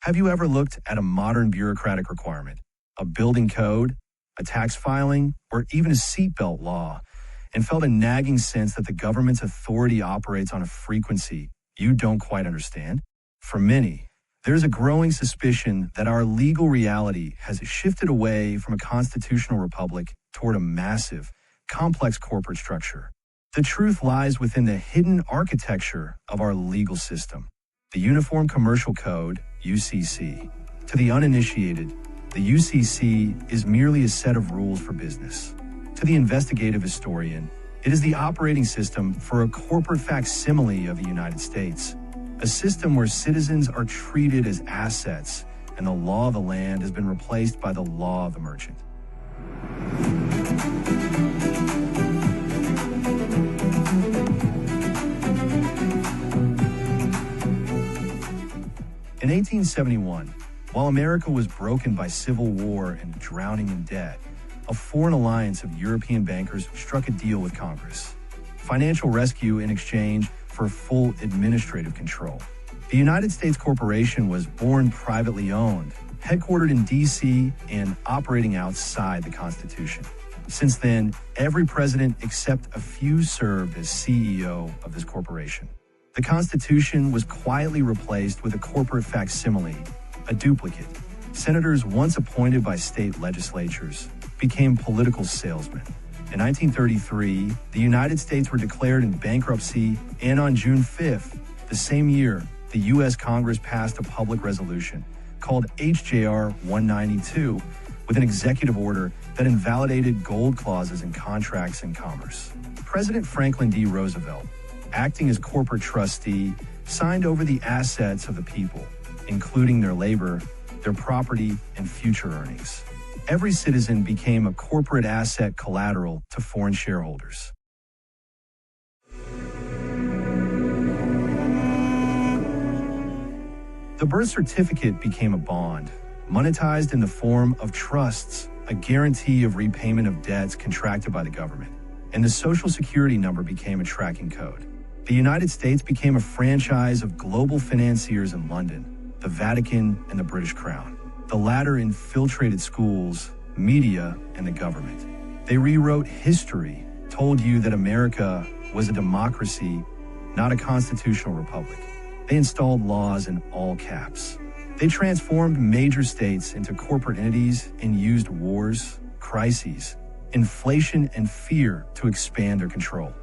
Have you ever looked at a modern bureaucratic requirement, a building code, a tax filing, or even a seatbelt law, and felt a nagging sense that the government's authority operates on a frequency you don't quite understand? For many, there's a growing suspicion that our legal reality has shifted away from a constitutional republic toward a massive, complex corporate structure. The truth lies within the hidden architecture of our legal system. The Uniform Commercial Code, UCC. To the uninitiated, the UCC is merely a set of rules for business. To the investigative historian, it is the operating system for a corporate facsimile of the United States, a system where citizens are treated as assets and the law of the land has been replaced by the law of the merchant. In 1871, while America was broken by civil war and drowning in debt, a foreign alliance of European bankers struck a deal with Congress. Financial rescue in exchange for full administrative control. The United States Corporation was born privately owned, headquartered in D.C. and operating outside the Constitution. Since then, every president except a few served as CEO of this corporation. The Constitution was quietly replaced with a corporate facsimile, a duplicate. Senators once appointed by state legislatures became political salesmen. In 1933, the United States were declared in bankruptcy, and on June 5th, the same year, the U.S. Congress passed a public resolution called HJR 192 with an executive order that invalidated gold clauses in contracts and commerce. President Franklin D. Roosevelt, acting as corporate trustee, signed over the assets of the people, including their labor, their property, and future earnings. Every citizen became a corporate asset collateral to foreign shareholders. The birth certificate became a bond, monetized in the form of trusts, a guarantee of repayment of debts contracted by the government, and the Social Security number became a tracking code. The United States became a franchise of global financiers in London, the Vatican, and the British Crown. The latter infiltrated schools, media, and the government. They rewrote history, told you that America was a democracy, not a constitutional republic. They installed laws in all caps. They transformed major states into corporate entities and used wars, crises, inflation, and fear to expand their control.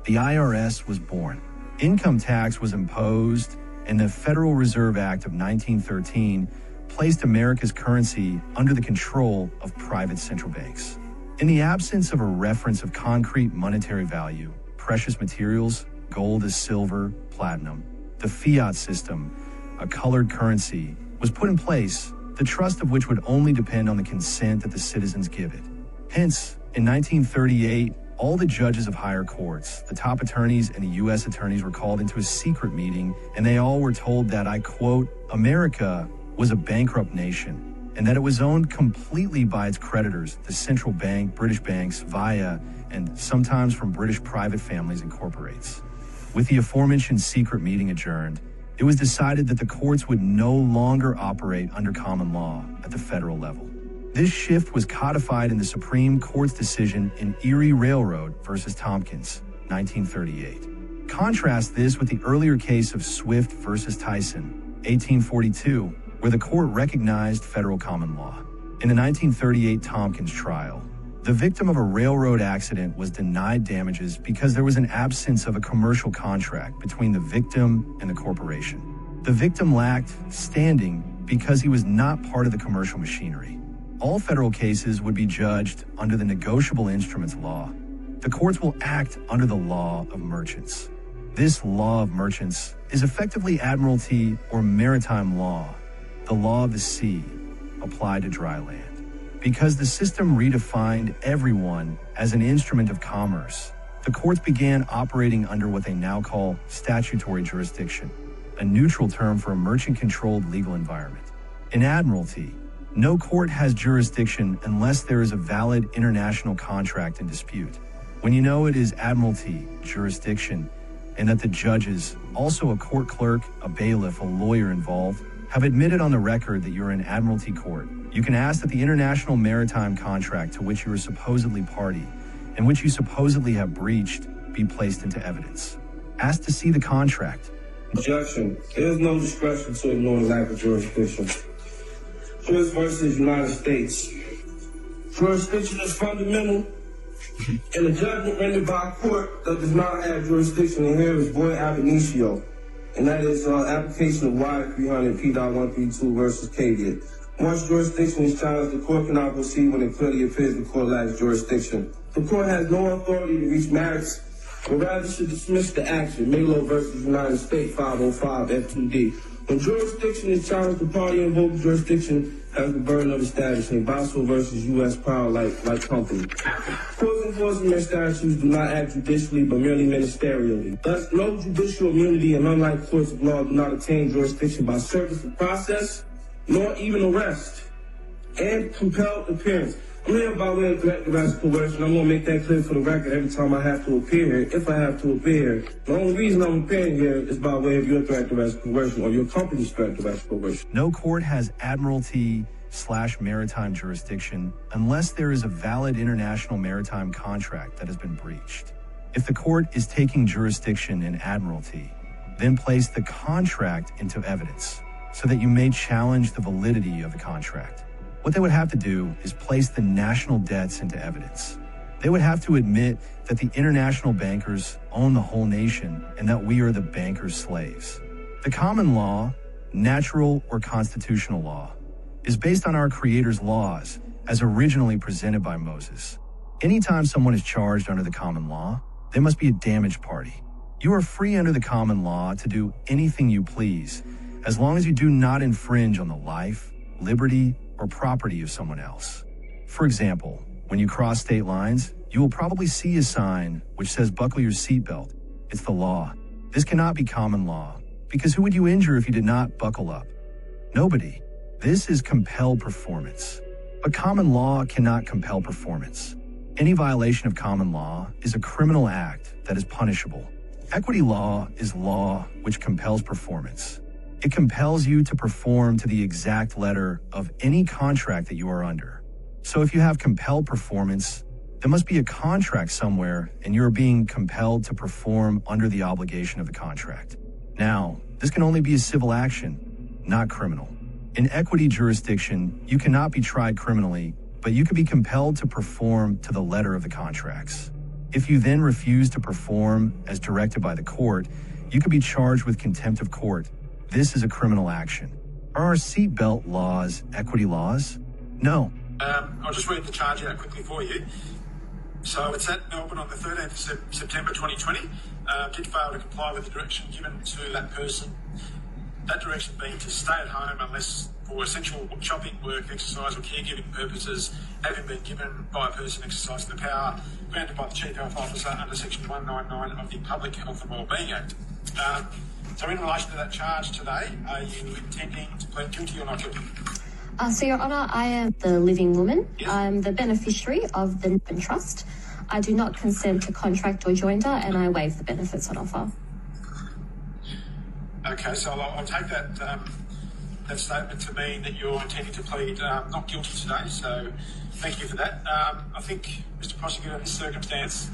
The IRS was born. Income tax was imposed, and the Federal Reserve Act of 1913 placed America's currency under the control of private central banks. In the absence of a reference of concrete monetary value, precious materials, gold as silver, platinum, the fiat system, a colored currency, was put in place, the trust of which would only depend on the consent that the citizens give it. Hence, in 1938, all the judges of higher courts, the top attorneys, and the U.S. attorneys were called into a secret meeting, and they all were told that, I quote, America was a bankrupt nation, and that it was owned completely by its creditors, the central bank, British banks, via, and sometimes from British private families and corporates. With the aforementioned secret meeting adjourned, it was decided that the courts would no longer operate under common law at the federal level. This shift was codified in the Supreme Court's decision in Erie Railroad versus Tompkins, 1938. Contrast this with the earlier case of Swift versus Tyson, 1842, where the court recognized federal common law. In the 1938 Tompkins trial, the victim of a railroad accident was denied damages because there was an absence of a commercial contract between the victim and the corporation. The victim lacked standing because he was not part of the commercial machinery. All federal cases would be judged under the negotiable instruments law. The courts will act under the law of merchants. This law of merchants is effectively admiralty or maritime law, the law of the sea applied to dry land. Because the system redefined everyone as an instrument of commerce, the the courts began operating under what they now call statutory jurisdiction, a neutral term for a merchant-controlled legal environment. In Admiralty, no court has jurisdiction unless there is a valid international contract in dispute. When you know it is Admiralty jurisdiction and that the judges, also a court clerk, a bailiff, a lawyer involved, have admitted on the record that you're in Admiralty court, you can ask that the international maritime contract to which you are supposedly party and which you supposedly have breached be placed into evidence. Ask to see the contract. Objection. There is no discretion to ignore lack of jurisdiction. Swiss versus United States. Jurisdiction is fundamental, and a judgment rendered by a court that does not have jurisdiction in here is void ab initio, and that is application of Y300 P.132 versus Caveat. Once jurisdiction is challenged, the court cannot proceed when it clearly appears the court lacks jurisdiction. The court has no authority to reach merits, but rather should dismiss the action. Melo versus United States 505 F2D. When jurisdiction is challenged, the party invoking jurisdiction has the burden of establishing Basel versus U.S. Power like company. Courts enforcement statutes do not act judicially, but merely ministerially. Thus, no judicial immunity, and unlike courts of law, do not attain jurisdiction by service of process, nor even arrest, and compelled appearance. I'm here by way of threat, duress, coercion. I'm going to make that clear for the record every time I have to appear here, if I have to appear here. The only reason I'm appearing here is by way of your threat, duress, coercion, or your company's threat, duress, coercion. No court has Admiralty/maritime jurisdiction unless there is a valid international maritime contract that has been breached. If the court is taking jurisdiction in Admiralty, then place the contract into evidence so that you may challenge the validity of the contract. What they would have to do is place the national debts into evidence. They would have to admit that the international bankers own the whole nation and that we are the bankers' slaves. The common law, natural or constitutional law, is based on our Creator's laws as originally presented by Moses. Anytime someone is charged under the common law, they must be a damaged party. You are free under the common law to do anything you please, as long as you do not infringe on the life, liberty, or property of someone else. For example, when you cross state lines, you will probably see a sign which says buckle your seatbelt. It's the law. This cannot be common law, because who would you injure if you did not buckle up? Nobody. This is compelled performance. But common law cannot compel performance. Any violation of common law is a criminal act that is punishable. Equity law is law which compels performance. It compels you to perform to the exact letter of any contract that you are under. So if you have compelled performance, there must be a contract somewhere and you are being compelled to perform under the obligation of the contract. Now, this can only be a civil action, not criminal. In equity jurisdiction, you cannot be tried criminally, but you can be compelled to perform to the letter of the contracts. If you then refuse to perform as directed by the court, you could be charged with contempt of court. This is a criminal action. Are our seatbelt laws equity laws? No. I'll just read the charge out quickly for you. So it's at Melbourne on the 13th of September 2020. Did fail to comply with the direction given to that person. That direction being to stay at home unless for essential shopping, work, exercise or caregiving purposes, having been given by a person exercising the power granted by the Chief Health Officer under Section 199 of the Public Health and Wellbeing Act. So in relation to that charge today, are you intending to plead guilty or not guilty? So, Your Honour, I am the living woman. Yes. I'm the beneficiary of the trust. I do not consent to contract or joinder, and I waive the benefits on offer. Okay, so I'll take that statement to mean that you're intending to plead not guilty today. So thank you for that. I think, Mr. Prosecutor, in this circumstance,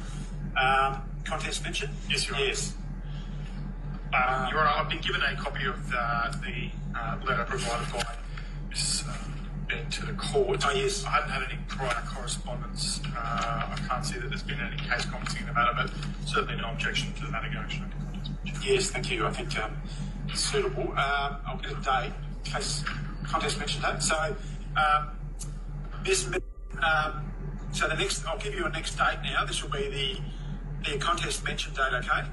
contest mentioned? Yes, Your Honour. Yes. Your Honour, I've been given a copy of the letter provided by Ms. Ben to the court. Oh, yes. I hadn't had any prior correspondence. I can't see that there's been any case commenting in the matter, but certainly no objection to the matter going straight to contest. Yes, thank you. I think it's suitable. I'll get a date, case contest mention date. So, so the next, I'll give you a next date now. This will be the contest mention date, okay?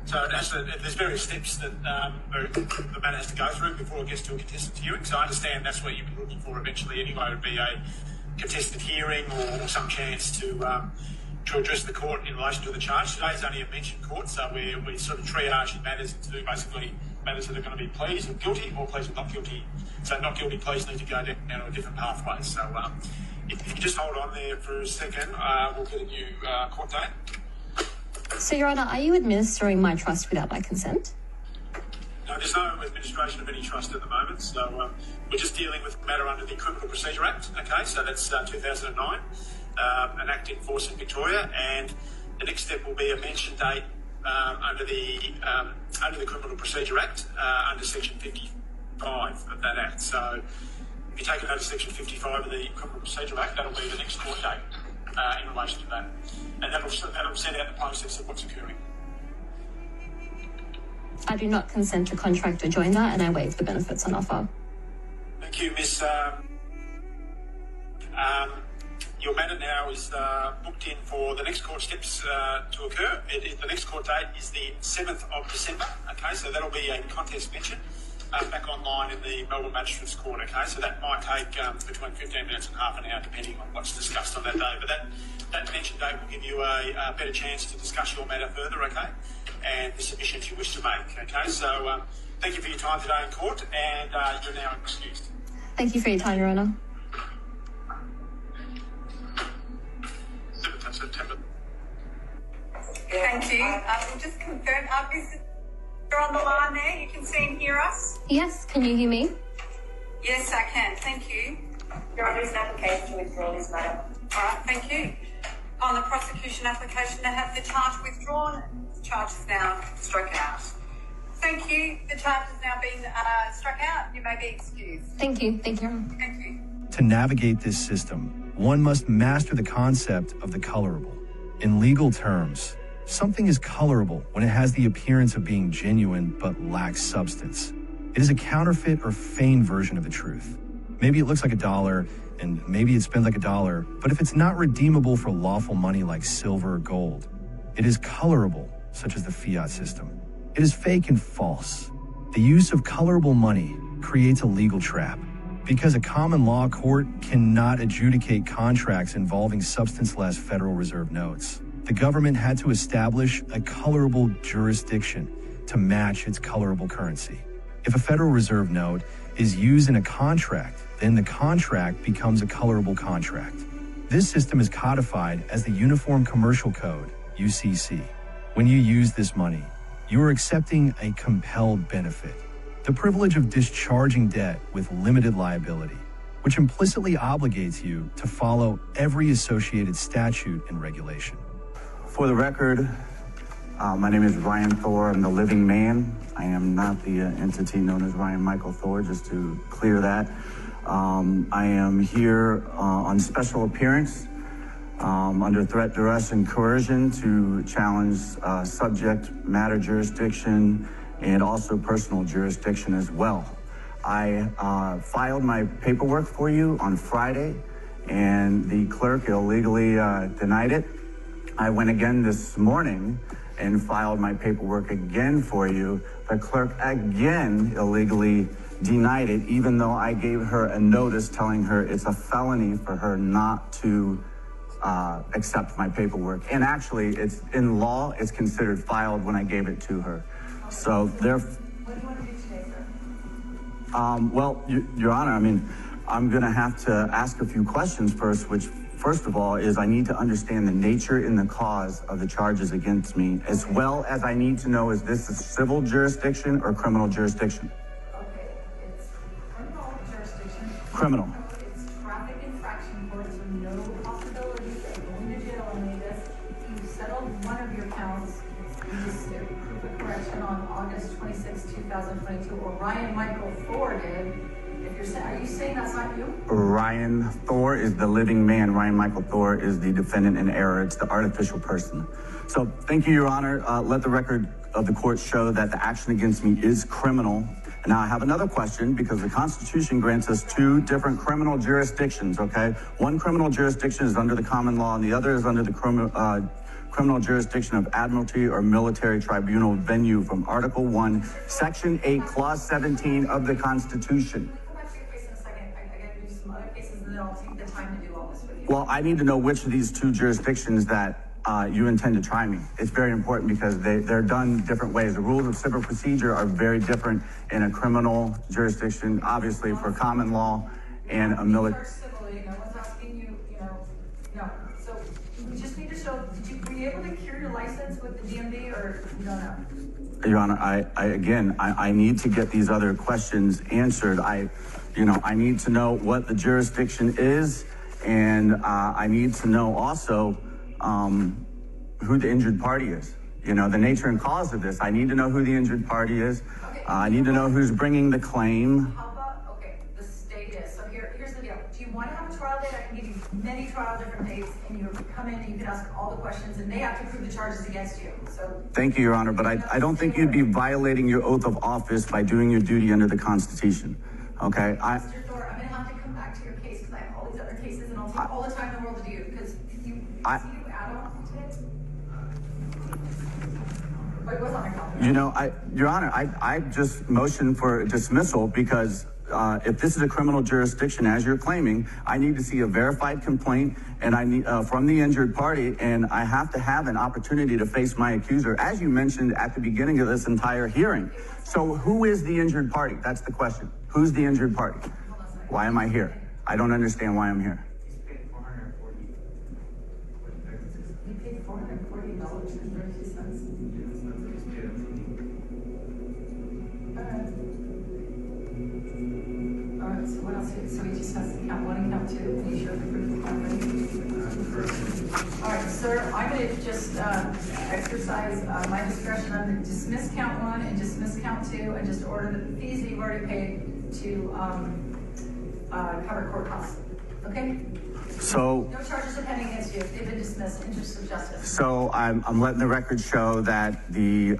So there's various steps that the matter has to go through before it gets to a contested hearing. So I understand that's what you'd be looking for eventually anyway, would be a contested hearing or some chance to to address the court in relation to the charge. Today is only a mention court, so we're sort of triaging matters into basically matters that are going to be pleas with guilty or pleas with not guilty. So not guilty pleas need to go down to a different pathway. So if you just hold on there for a second, we'll get a new court date. So, Your Honour, are you administering my trust without my consent? No, there's no administration of any trust at the moment, so we're just dealing with a matter under the Criminal Procedure Act, okay, so that's 2009, an act in force in Victoria, and the next step will be a mention date under the Criminal Procedure Act, under Section 55 of that Act. So if you take it under Section 55 of the Criminal Procedure Act, that'll be the next court date in relation to that, and that'll set out the process of what's occurring. I do not consent to contract or joinder, and I waive the benefits on offer. Thank you, Miss. Your matter now is booked in for the next court steps to occur. The next court date is the 7th of December. Okay, so that'll be a contest mention back online in the Melbourne Magistrates Court. Okay, so that might take between 15 minutes and half an hour, depending on what's discussed on that day. But that mention date will give you a better chance to discuss your matter further. Okay, and the submissions you wish to make. Okay, so thank you for your time today in court, and you're now excused. Thank you for your time, Your Honour. September. Thank you. We'll just confirm. You're on the line there. You can see and hear us. Yes, can you hear me? Yes, I can. Thank you. Your Honour, is an application to withdraw this matter. All right. Thank you. On the prosecution application to have the charge withdrawn, the charge is now struck out. Thank you. The charge has now been struck out. You may be excused. Thank you. Thank you, Your Honour. Thank you. To navigate this system, one must master the concept of the colorable. In legal terms, something is colorable when it has the appearance of being genuine but lacks substance. It is a counterfeit or feigned version of the truth. Maybe it looks like $1 and maybe it spends like $1, but if it's not redeemable for lawful money like silver or gold, it is colorable, such as the fiat system. It is fake and false. The use of colorable money creates a legal trap, because a common law court cannot adjudicate contracts involving substance-less Federal Reserve notes. The government had to establish a colorable jurisdiction to match its colorable currency. If a Federal Reserve note is used in a contract, then the contract becomes a colorable contract. This system is codified as the Uniform Commercial Code, UCC. When you use this money, you are accepting a compelled benefit, the privilege of discharging debt with limited liability, which implicitly obligates you to follow every associated statute and regulation. For the record, my name is Ryan Thor. I'm the living man. I am not the entity known as Ryan Michael Thor, just to clear that. I am here on special appearance under threat, duress, and coercion to challenge subject matter jurisdiction and also personal jurisdiction as well. I filed my paperwork for you on Friday, and the clerk illegally denied it. I went again this morning and filed my paperwork again for you. The clerk again illegally denied it, even though I gave her a notice telling her it's a felony for her not to accept my paperwork. And actually, it's in law, it's considered filed when I gave it to her. So there. What do you want to do today, sir? Well, Your Honor, I mean, I'm going to have to ask a few questions first, which, first of all, is I need to understand the nature and the cause of the charges against me, as well as I need to know, is this a civil jurisdiction or criminal jurisdiction? Okay, it's criminal jurisdiction. Criminal. It's traffic infraction court, so no possibility of going to jail on any of this. You settled one of your counts. You just did proof of correction on August 26, 2022, or Ryan Michael Thor did. If you're saying, are you saying that's not you? Ryan Thor is the living man. Ryan Michael Thor is the defendant in error. It's the artificial person. So thank you, Your Honor. Let the record of the court show that the action against me is criminal. And now I have another question, because the Constitution grants us two different criminal jurisdictions, okay? One criminal jurisdiction is under the common law, and the other is under the criminal jurisdiction of admiralty or military tribunal venue from Article 1, Section 8, Clause 17 of the Constitution. Come back to your case in a second. I got to do some other cases, and then I'll take the time to do all this with you. Well, I need to know which of these two jurisdictions that you intend to try me. It's very important because they're done different ways. The rules of civil procedure are very different in a criminal jurisdiction, obviously for common law and a military. No one's asking you, no. So we just need to show, were you able to cure your license with the DMV or you don't know? Your Honor, I need to get these other questions answered. I need to know what the jurisdiction is, and I need to know also who the injured party is. The nature and cause of this. I need to know who the injured party is. I need to know who's bringing the claim. How about, the state is. So here's the deal. Do you want to have a trial date? I can give you many trial different dates, and you come in and you can ask all the questions, and they have to prove the charges against you. So. Thank you, Your Honor, but I don't think you'd be violating your oath of office by doing your duty under the Constitution. Okay? Mr. Thor, I'm going to have to come back to your case because I have all these other cases, and I'll take all the time in the world to do because you add on today. Wait, what's on your call? Your Honor, I just motioned for dismissal because if this is a criminal jurisdiction, as you're claiming, I need to see a verified complaint and I need from the injured party, and I have to have an opportunity to face my accuser, as you mentioned at the beginning of this entire hearing. So who is the injured party? That's the question. Who's the injured party? Why am I here? I don't understand why I'm here. You paid $440.32. All right, so what else? So he just has to count one and count two, and he showed the proof of count. All right, sir, I'm going to just exercise my discretion. I'm going to dismiss count one and dismiss count two, and just order the fees that you've already paid to cover court costs. Okay? So no charges are pending against you. They've been dismissed in interest of justice. So I'm letting the record show that the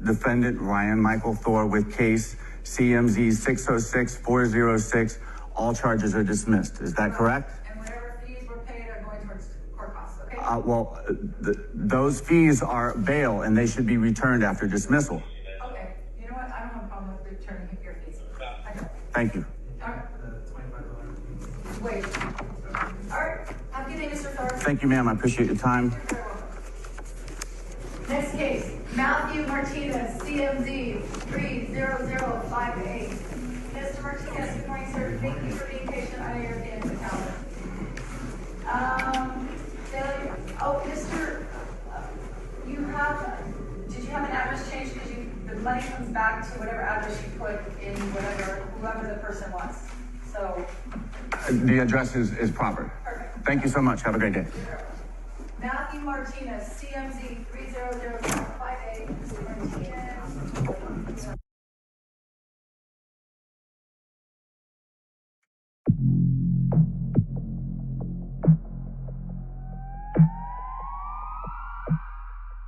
defendant, Ryan Michael Thor, with case CMZ 606-406, all charges are dismissed. Is that correct? And whatever fees were paid are going towards court costs, okay? Those fees are bail, and they should be returned after dismissal. Okay. You know what? I don't have a problem with returning your fees. I don't. Thank you. All right. Wait. All right. Have a good day, Mr. Thor. Thank you, ma'am. I appreciate your time. You're very welcome. Next case, Matthew Martinez, CMZ 30058. Mr. Martinez, good morning, sir. Thank you for being patient. I know you're at the end of the calendar. Did you have an address change? Because the money comes back to whatever address you put in whoever the person was. So. The address is proper. Perfect. Thank you so much. Have a great day. Matthew Martinez, CMZ 30058. Martinez.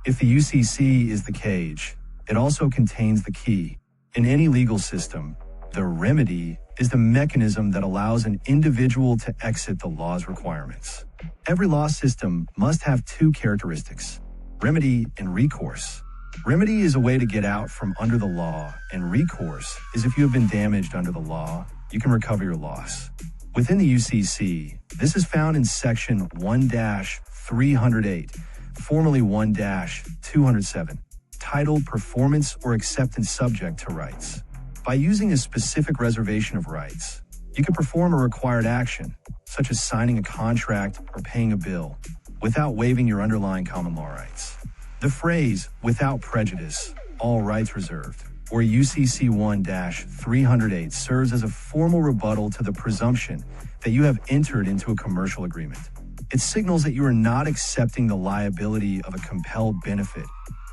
If the UCC is the cage, it also contains the key. In any legal system, the remedy is the mechanism that allows an individual to exit the law's requirements. Every law system must have two characteristics: remedy and recourse. Remedy is a way to get out from under the law, and recourse is if you have been damaged under the law, you can recover your loss. Within the UCC, this is found in Section 1-308, formerly 1-207, titled Performance or Acceptance Subject to Rights. By using a specific reservation of rights, you can perform a required action, such as signing a contract or paying a bill, without waiving your underlying common law rights. The phrase, without prejudice, all rights reserved, or UCC 1-308 serves as a formal rebuttal to the presumption that you have entered into a commercial agreement. It signals that you are not accepting the liability of a compelled benefit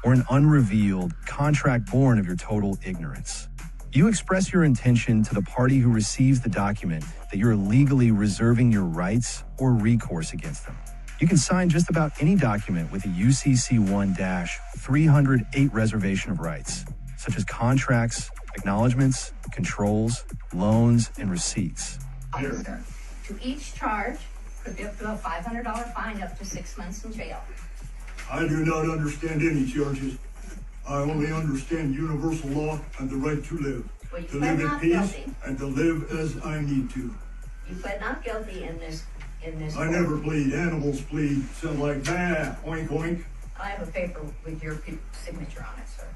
or an unrevealed contract born of your total ignorance. You express your intention to the party who receives the document that you're legally reserving your rights or recourse against them. You can sign just about any document with a UCC 1-308 reservation of rights, such as contracts, acknowledgments, controls, loans, and receipts. To each charge could be up to a $500 fine, up to 6 months in jail. I do not understand any charges. I only understand universal law and the right to live. Well, you to pled live in not peace guilty. and to live as I need to. You pled not guilty in this in this I court. never plead. Animals plead. Sound like, bah, oink, oink. I have a paper with your signature on it, sir.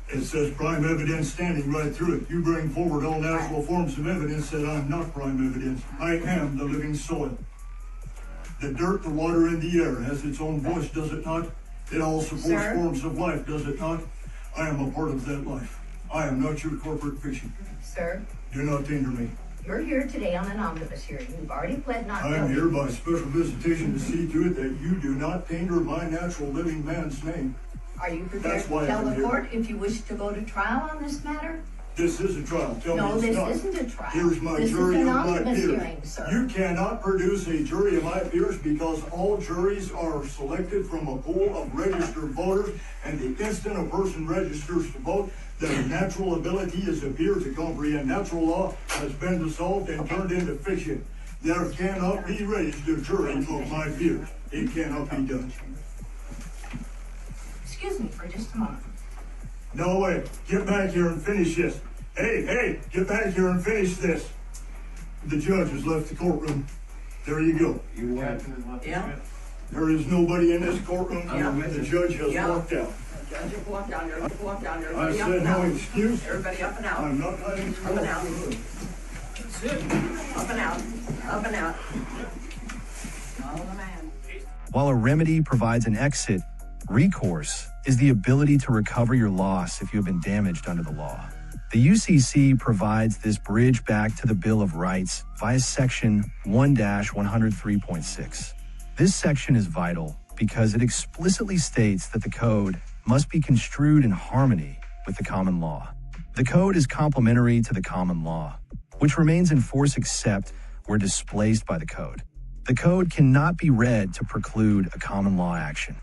It says prime evidence standing right through it. You bring forward all natural forms of evidence that I'm not prime evidence. I am the living soil. The dirt, the water, and the air has its own voice, does it not? It all supports Sir? forms of life, does it not? I am a part of that life. I am not your corporate fiction. Sir, Do not hinder me. you're here today on an omnibus hearing. You've already pled not I am guilty. here by special visitation to see to it that you do not tainter my natural living man's name. Are you prepared That's to why tell I'm the here. court if you wish to go to trial on this matter? This is a trial. Tell No, me it's this not. isn't a trial. Here's my This is jury an of my omnibus peers. hearing, sir. You cannot produce a jury of my peers because all juries are selected from a pool of registered voters, and the instant a person registers to vote, their natural ability as a peer to comprehend natural law has been dissolved and turned into fiction. There cannot be raised a jury of my peers. It cannot be done. Excuse me for just a moment. No way. Get back here and finish this. Hey, get back here and finish this. The judge has left the courtroom. There you go. Yeah. There is nobody in this courtroom. Yeah. The judge has Yeah. walked out. Judge, you walk down there, walk down there. I Everybody up said and no out. excuse. Everybody up and out. I'm not letting Up and out. That's it. Up and out. Up and out. Follow the man. While a remedy provides an exit, recourse is the ability to recover your loss if you have been damaged under the law. The UCC provides this bridge back to the Bill of Rights via Section 1-103.6. This section is vital because it explicitly states that the code must be construed in harmony with the common law. The code is complementary to the common law, which remains in force except where displaced by the code. The code cannot be read to preclude a common law action.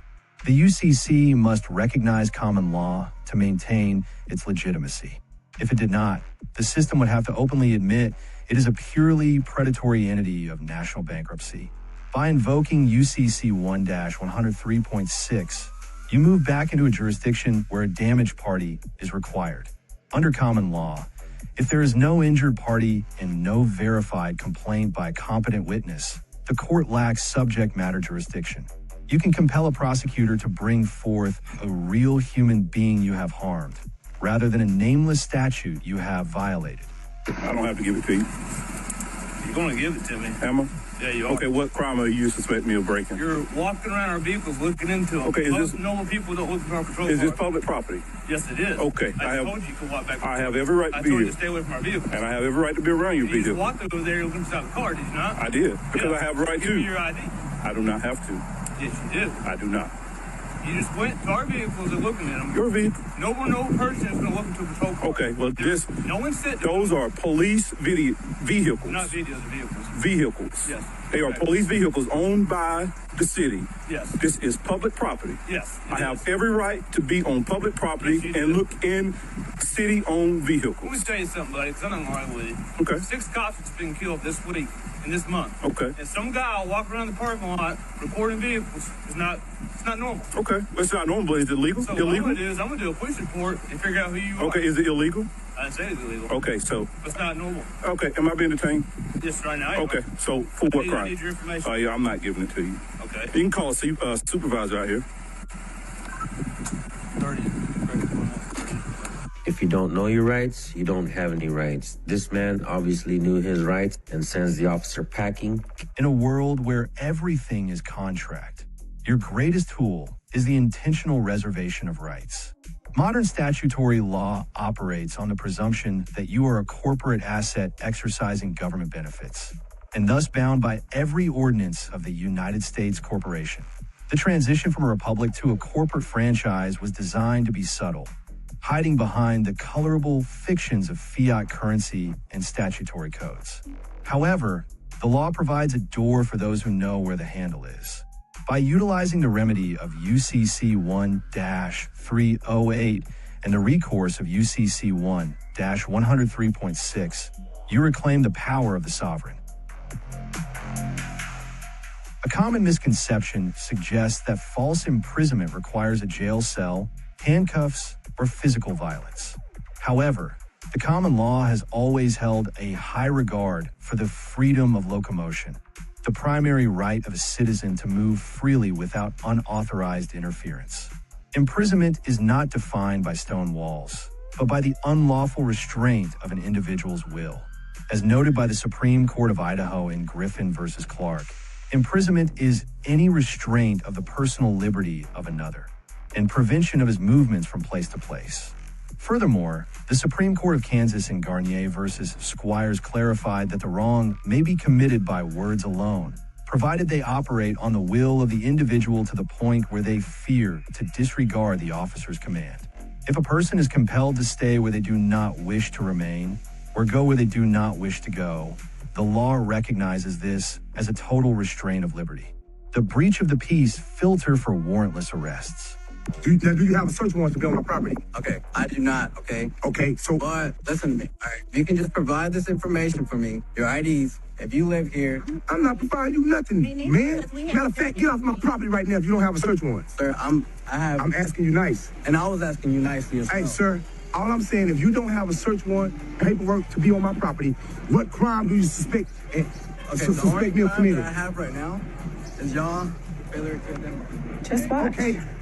The UCC must recognize common law to maintain its legitimacy. If it did not, the system would have to openly admit it is a purely predatory entity of national bankruptcy. By invoking UCC 1-103.6, you move back into a jurisdiction where a damaged party is required. Under common law, if there is no injured party and no verified complaint by a competent witness, the court lacks subject matter jurisdiction. You can compel a prosecutor to bring forth a real human being you have harmed, rather than a nameless statute you have violated. I don't have to give it to you. You're going to give it to me. Am I? Yeah, you are. Okay, what crime are you suspect me of breaking? You're walking around our vehicles looking into them. Okay, is Most this- normal people don't look into our patrol Is this cars. public property? Yes, it is. Okay, I told you could walk back. I have every right to I be told you here. to stay away from our vehicles. And I have every right to be around your You just vehicle. walked over there looking inside the car, did you not? I did, because I have a right Give me to. your ID. I do not have to. Yes, you do. I do not. You just went to our vehicles and looking at them. Your vehicle. No person is going to look into a patrol car. Okay, well, No one said those are police vehicles. Not videos of vehicles. Vehicles. Yes. They are police vehicles owned by the city. Yes. This is public property. Yes. I have every right to be on public property and look in city-owned Let me vehicles. tell you something, buddy, because I'm not lying with you. Okay. 6 cops have been killed this week and this month. Okay. And some guy walking around the parking lot recording vehicles is not normal. Okay. It's not normal, but is it legal? So what I'm Illegal? going to do is I'm going to do a police report and figure out who you are. Okay, is it illegal? I didn't say it's illegal. Okay, so, But it's not normal. okay, am I being detained? Just right now. Okay, so for what I crime? need your information. Yeah, I'm not giving it to you. Okay. You can call a supervisor out here. 30. If you don't know your rights, you don't have any rights. This man obviously knew his rights and sends the officer packing. In a world where everything is contract, your greatest tool is the intentional reservation of rights. Modern statutory law operates on the presumption that you are a corporate asset exercising government benefits, and thus bound by every ordinance of the United States Corporation. The transition from a republic to a corporate franchise was designed to be subtle, hiding behind the colorable fictions of fiat currency and statutory codes. However, the law provides a door for those who know where the handle is. By utilizing the remedy of UCC 1-308 and the recourse of UCC 1-103.6, you reclaim the power of the sovereign. A common misconception suggests that false imprisonment requires a jail cell, handcuffs, or physical violence. However, the common law has always held a high regard for the freedom of locomotion. the primary right of a citizen to move freely without unauthorized interference. Imprisonment is not defined by stone walls, but by the unlawful restraint of an individual's will. As noted by the Supreme Court of Idaho in Griffin versus Clark, imprisonment is any restraint of the personal liberty of another and prevention of his movements from place to place. Furthermore, the Supreme Court of Kansas in Garnier versus Squires clarified that the wrong may be committed by words alone, provided they operate on the will of the individual to the point where they fear to disregard the officer's command. If a person is compelled to stay where they do not wish to remain, or go where they do not wish to go, the law recognizes this as a total restraint of liberty. The breach of the peace filter for warrantless arrests. Do you have a search warrant to be on my property? Okay, I do not, okay? Okay, so... But, listen to me, all right? You can just provide this information for me, your IDs, if you live here. I'm not providing you nothing, man. Matter of fact, get off my property right now if you don't have a search warrant. Sir, I'm asking you nice. And I was asking you nicely as well. Hey, sir, all I'm saying, if you don't have a search warrant, paperwork to be on my property, what crime do you suspect Okay, the only me of crime committing? that I have right now is y'all failure to identify. Just watch.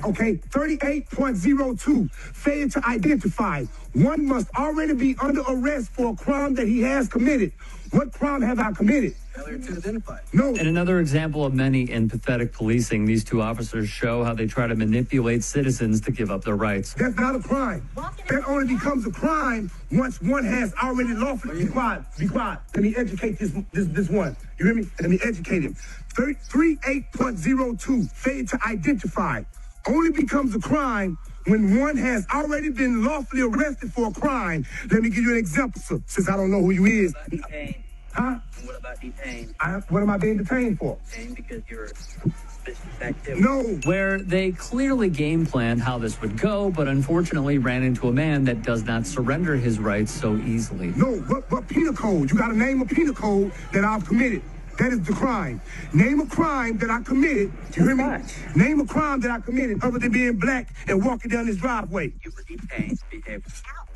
Okay, 38.02, failure to identify. One must already be under arrest for a crime that he has committed. What crime have I committed? Failure to identify. No. And another example of many in pathetic policing, these two officers show how they try to manipulate citizens to give up their rights. That's not a crime. That only becomes a crime once one has already lawfully... Be quiet. Let me educate this one. You hear me? Let me educate him. 38.02, failure to identify, only becomes a crime when one has already been lawfully arrested for a crime. Let me give you an example, sir, since I don't know who you is. Detained. Huh? What about detained? What am I being detained for? Detained because you're suspicious activity. No. Where they clearly game planned how this would go, but unfortunately ran into a man that does not surrender his rights so easily. No, what penal code? You got to name a penal code that I've committed. That is the crime. Name a crime that I committed. You hear me? Name a crime that I committed other than being black and walking down this driveway. You were detained.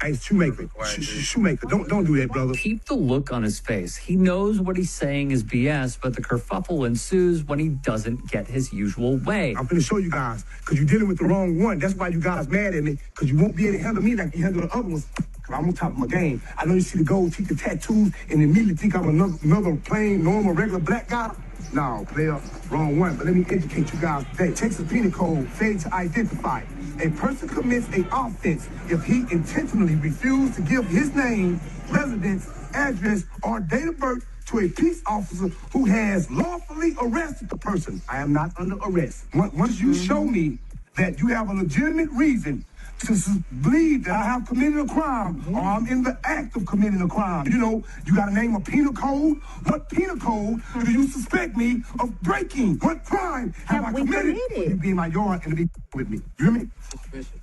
Hey, Shoemaker. Shoemaker, don't do that, brother. Keep the look on his face. He knows what he's saying is BS, but the kerfuffle ensues when he doesn't get his usual way. I'm going to show you guys, because you're dealing with the wrong one. That's why you guys mad at me, because you won't be able to handle me like you handle the other ones. I'm on top of my game. I know you see the gold teeth, the tattoos, and immediately think I'm another plain, normal, regular black guy. No, player, wrong one. But let me educate you guys today. Texas Penal Code, failure to identify. A person commits an offense if he intentionally refused to give his name, residence, address, or date of birth to a peace officer who has lawfully arrested the person. I am not under arrest. Once you show me that you have a legitimate reason to believe that I have committed a crime or I'm in the act of committing a crime, you know, you got to name a penal code. What penal code do you suspect me of breaking? What crime have I committed? You be in my yard and be with me. You hear me?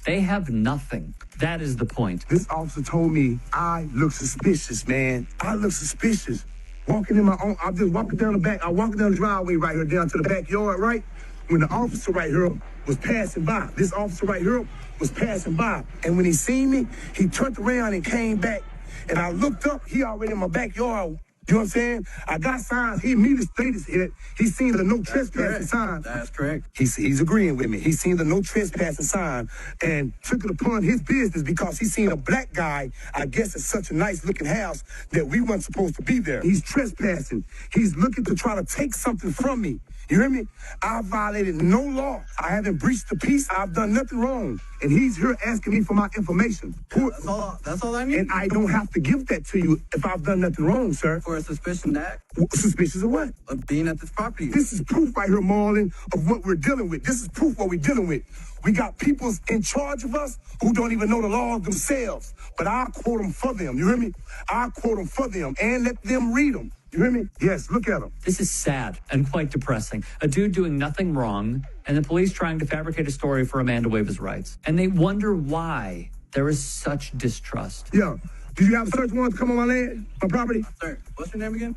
They have nothing. That is the point. This officer told me I look suspicious, man. I look suspicious. Walking in my own, I'm just walking down the back. I'm walking down the driveway right here down to the backyard, right? When the officer right here was passing by, this officer right here was passing by. And when he seen me, he turned around and came back. And I looked up, he already in my backyard. You know what I'm saying? I got signs. He immediately stated it. He seen the no trespassing sign. That's correct. He's agreeing with me. He seen the no trespassing sign and took it upon his business because he seen a black guy, I guess it's such a nice looking house, that we weren't supposed to be there. He's trespassing. He's looking to try to take something from me. You hear me? I violated no law. I haven't breached the peace. I've done nothing wrong. And he's here asking me for my information. That's all I need. And I don't have to give that to you if I've done nothing wrong, sir. For a suspicion act? Suspicious of what? Of being at this property. This is proof right here, Marlon, of what we're dealing with. This is proof what we're dealing with. We got people in charge of us who don't even know the laws themselves. But I quote them for them. You hear me? I quote them for them and let them read them. You hear me? Yes, look at him. This is sad and quite depressing. A dude doing nothing wrong, and the police trying to fabricate a story for a man to waive his rights. And they wonder why there is such distrust. Yeah. Do you have a search warrant to come on my land, my property? Sir, what's your name again?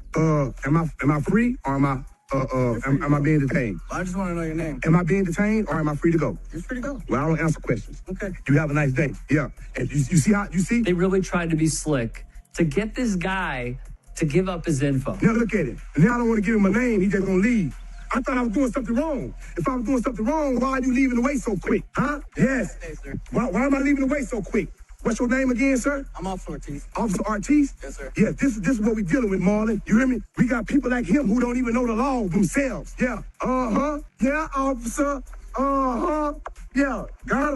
Am I free or am I being detained? Well, I just want to know your name. Am I being detained or am I free to go? You're free to go. Well, I don't answer questions. Okay. You have a nice day. Yeah. And you see how you see? They really tried to be slick to get this guy to give up his info. Now look at it. Now I don't want to give him a name. He just gonna leave. I thought I was doing something wrong. If I was doing something wrong, why are you leaving the way so quick? Huh? Yes. Hey, sir. Why am I leaving the way so quick? What's your name again, sir? I'm Officer Ortiz. Officer Ortiz? Yes, sir. Yeah, this is what we're dealing with, Marlon. You hear me? We got people like him who don't even know the law themselves. Yeah. Uh-huh. Yeah, officer. Uh-huh. Yeah. Got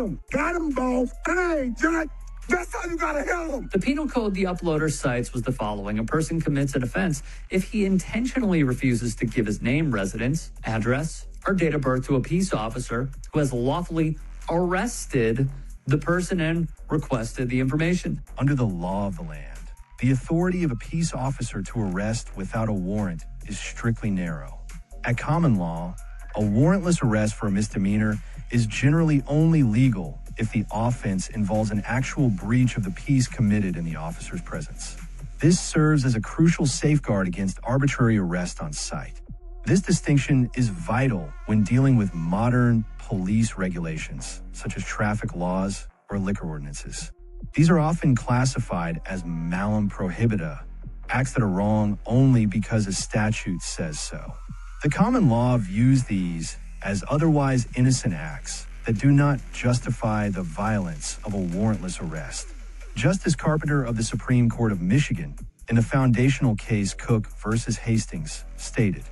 him, boss. Hey, Jack. That's how you gotta help him. The penal code the uploader cites was the following. A person commits an offense if he intentionally refuses to give his name, residence, address, or date of birth to a peace officer who has lawfully arrested the person and requested the information. Under the law of the land, the authority of a peace officer to arrest without a warrant is strictly narrow. At common law, a warrantless arrest for a misdemeanor is generally only legal if the offense involves an actual breach of the peace committed in the officer's presence. This serves as a crucial safeguard against arbitrary arrest on sight. This distinction is vital when dealing with modern police regulations, such as traffic laws or liquor ordinances. These are often classified as malum prohibita, acts that are wrong only because a statute says so. The common law views these as otherwise innocent acts that do not justify the violence of a warrantless arrest. Justice Carpenter of the Supreme Court of Michigan, in the foundational case Cook versus Hastings, stated,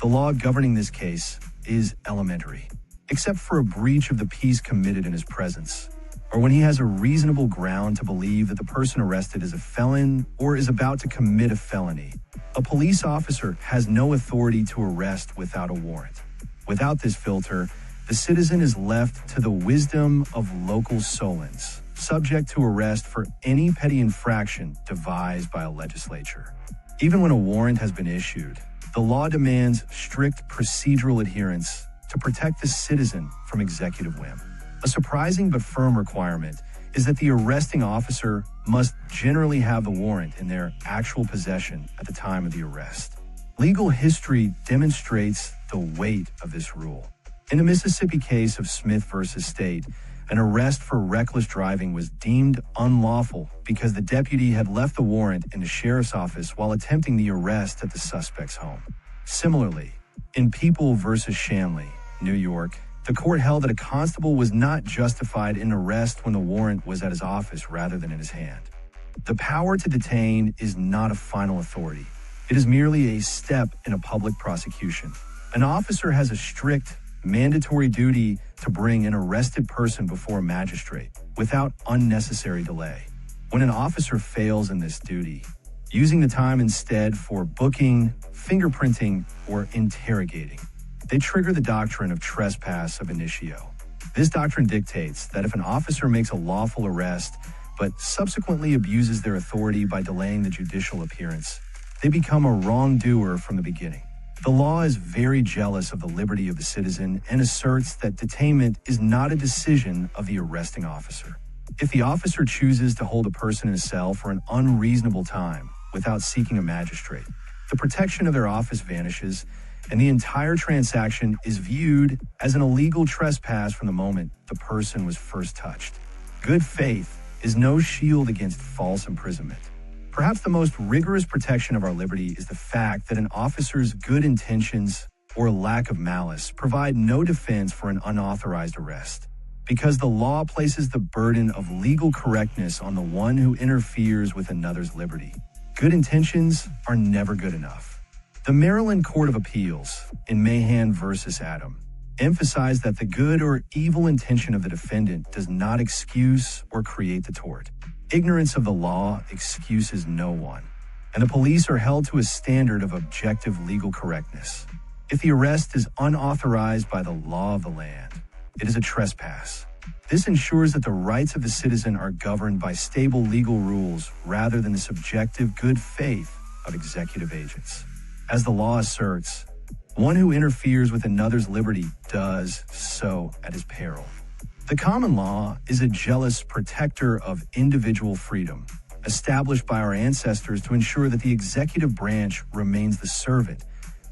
"The law governing this case is elementary, except for a breach of the peace committed in his presence, or when he has a reasonable ground to believe that the person arrested is a felon or is about to commit a felony. A police officer has no authority to arrest without a warrant. Without this filter, the citizen is left to the wisdom of local solons, subject to arrest for any petty infraction devised by a legislature. Even when a warrant has been issued, the law demands strict procedural adherence to protect the citizen from executive whim. A surprising but firm requirement is that the arresting officer must generally have the warrant in their actual possession at the time of the arrest. Legal history demonstrates the weight of this rule. In the Mississippi case of Smith versus State, an arrest for reckless driving was deemed unlawful because the deputy had left the warrant in the sheriff's office while attempting the arrest at the suspect's home. Similarly, in People versus Shanley, New York, the court held that a constable was not justified in arrest when the warrant was at his office rather than in his hand. The power to detain is not a final authority. It is merely a step in a public prosecution. An officer has a strict, mandatory duty to bring an arrested person before a magistrate without unnecessary delay. When an officer fails in this duty, using the time instead for booking, fingerprinting, or interrogating, they trigger the doctrine of trespass ab initio. This doctrine dictates that if an officer makes a lawful arrest but subsequently abuses their authority by delaying the judicial appearance, they become a wrongdoer from the beginning. The law is very jealous of the liberty of the citizen and asserts that detainment is not a decision of the arresting officer. If the officer chooses to hold a person in a cell for an unreasonable time without seeking a magistrate, the protection of their office vanishes, and the entire transaction is viewed as an illegal trespass from the moment the person was first touched. Good faith is no shield against false imprisonment. Perhaps the most rigorous protection of our liberty is the fact that an officer's good intentions or lack of malice provide no defense for an unauthorized arrest, because the law places the burden of legal correctness on the one who interferes with another's liberty. Good intentions are never good enough. The Maryland Court of Appeals, in Mahan versus Adam, emphasized that the good or evil intention of the defendant does not excuse or create the tort. Ignorance of the law excuses no one, and the police are held to a standard of objective legal correctness. If the arrest is unauthorized by the law of the land, it is a trespass. This ensures that the rights of the citizen are governed by stable legal rules rather than the subjective good faith of executive agents. As the law asserts, one who interferes with another's liberty does so at his peril. The common law is a jealous protector of individual freedom, established by our ancestors to ensure that the executive branch remains the servant,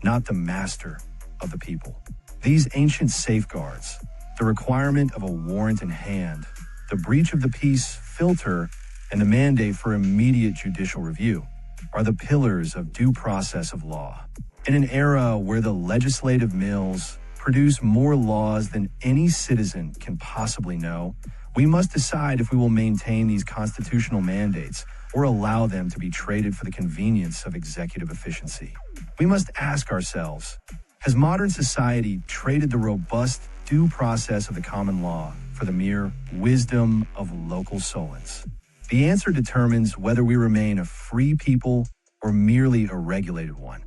not the master of the people. These ancient safeguards, the requirement of a warrant in hand, the breach of the peace filter, and the mandate for immediate judicial review, are the pillars of due process of law. In an era where the legislative mills produce more laws than any citizen can possibly know, we must decide if we will maintain these constitutional mandates or allow them to be traded for the convenience of executive efficiency. We must ask ourselves, has modern society traded the robust due process of the common law for the mere wisdom of local solents? The answer determines whether we remain a free people or merely a regulated one.